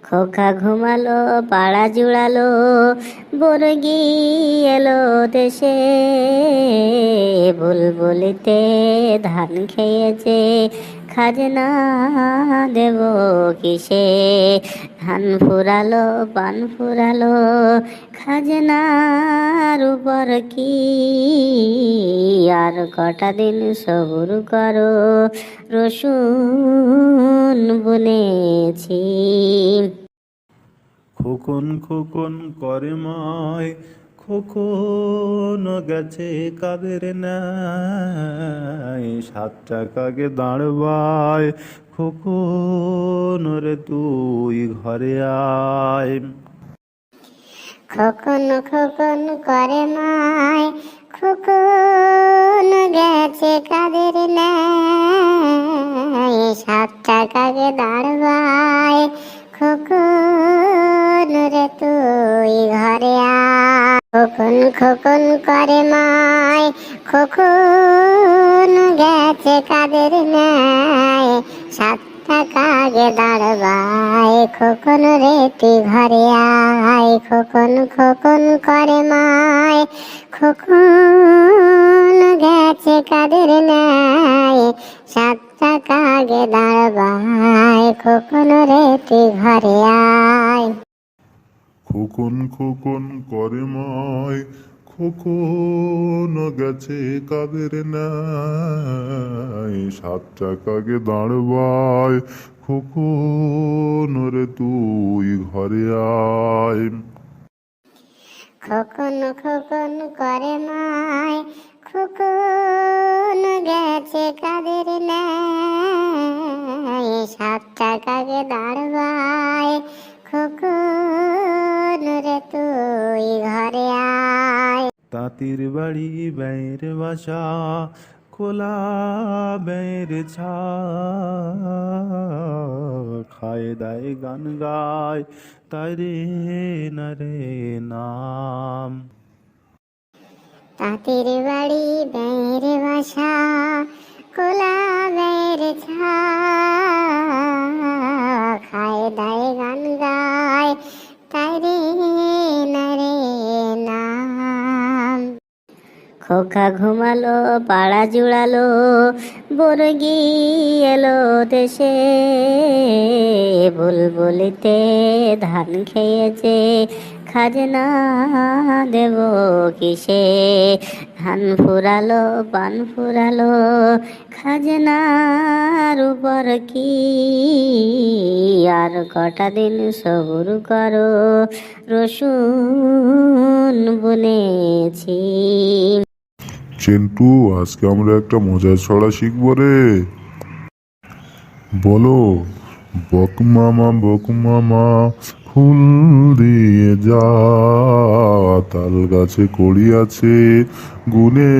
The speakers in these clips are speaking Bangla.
খোকা ঘুমালো, পাড়া জুড়ালো, বর্গি এলো দেশে। বুলবুলিতে ধান খেয়েছে, খাজনা দেব কিসে? ধান ফুরালো, পান ফুরালো, খাজনার উপর কি? আর কটা দিন সবুর করো, রসুন বুনেছি। খোকন খোকন করে মায়, খোকন গেছে কাদের নাই? 7 টাকাকে দাঁড়বায়, খোকন রে তুই ঘরে আয়। খোকন খোকন করে মায়, খোকন গেছে কাদের নাই? 7 টাকাকে দাঁড়বায়, খোকন রে তুই ঘরে আয়। খোকন খোকন করে মায়, খোকন গেছে কাদের নাই? 7 টাকাকে দাঁড়বায়, খোকন রে তুই ঘরে আয়। খোকন খোকন করে মায়, খোকন গেছে কাদের নাই? 7 টাকাকে দাঁড়বায়, খোকন রে তুই ঘরে আয়। খোকন খোকন করে মায়, খোকন গেছে কাদের নাই? 7 টাকাকে দাঁড়বায়, খোকন রে তুই ঘরে আয়। খোকন খোকন করে মায়, খোকন গেছে কাদের নাই? 7 টাকাকে দাঁড়বায়, খোকন রে তুই ঘরে আয়। তাঁতির বাড়ি ব্যয়ের বাসা, খোলা ব্যয়ের ছা। খায় দায় গান গায়, তারে না রে নাম। তাঁতির বাড়ি ব্যয়ের বাসা, কোলা ব্যয়ের ছা। খায় দায় গান গায়, তারে না রে নাম। খোকা ঘুমালো, পাড়া জুড়ালো, বর্গি এলো দেশে। বুলবুলিতে ধান খেয়েছে, খাজনা দেব কিসে? ধান ফুরালো, পান ফুরালো, খাজনার উপর কি? আর কটা দিন সবুর করো, রসুন বুনেছি। চিন্টু, আজকে আমরা একটা মজার ছড়া শিখবো রে। বলো। বক মামা ফুল দিয়ে যা, তাল গাছে কড়ি আছে, গুনে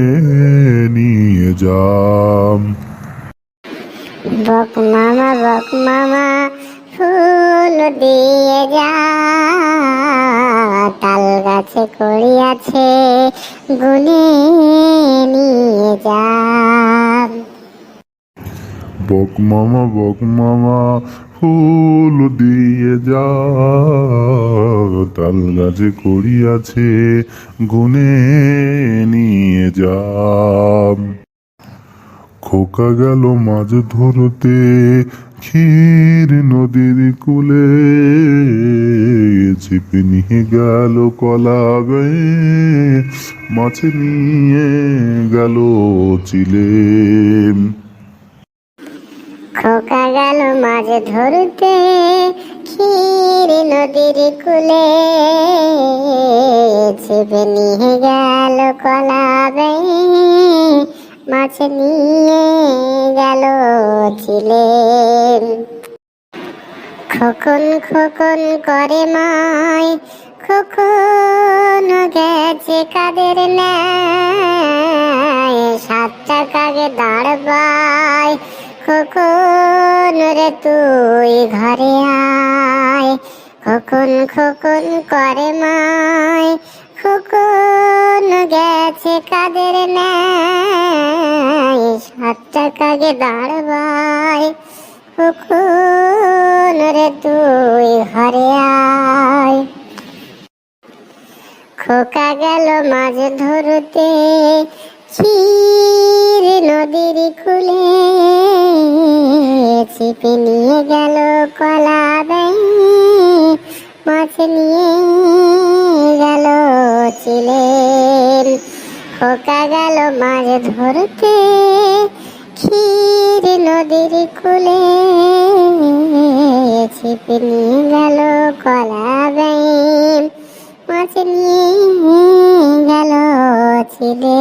নিয়ে যা। বক মামা ফুল দিয়ে যা, তাল গাছে কড়ি আছে, গুনে নিয়ে যা। বক মামা ফুল দিয়ে যা, তাল গাছে কড়ি আছে, গুনে নিয়ে যা। খোকা গেল মাছ ধরতে, ক্ষীর নদীর কূলে, ছিপে নিয়ে গেল কলা বেয়ে, মাছ নিয়ে গেল চিলে। খোকা গেল মাছ ধরতে, ক্ষীর নদীর কূলে, ছিপে নিয়ে গেল কলা বেয়ে, মাছ নিয়ে গেল চিলে। খোকন খোকন করে মায়, খোকন গেছে কাদের নাই? 7 টাকাকে দাঁড়বায়, খোকন রে তুই ঘরে আয়। খোকন খোকন করে মায়, খোকন গেছে কাদের নাই? 7 টাকাকে দাঁড়বায়, কখন রে তুই ঘরে আয়। খোকা গেল মাছ ধরতে ক্ষীর নদীর কূলে, ছিপে নিয়ে গেল কলা বেই, মাছ নিয়ে গেল চিলে। খোকা গেল মাছ ধরতে ক্ষীর নদীর কূলে, ছিপে নিয়ে গেল কলা বেই, মাছ নিয়ে গেল ছিলে।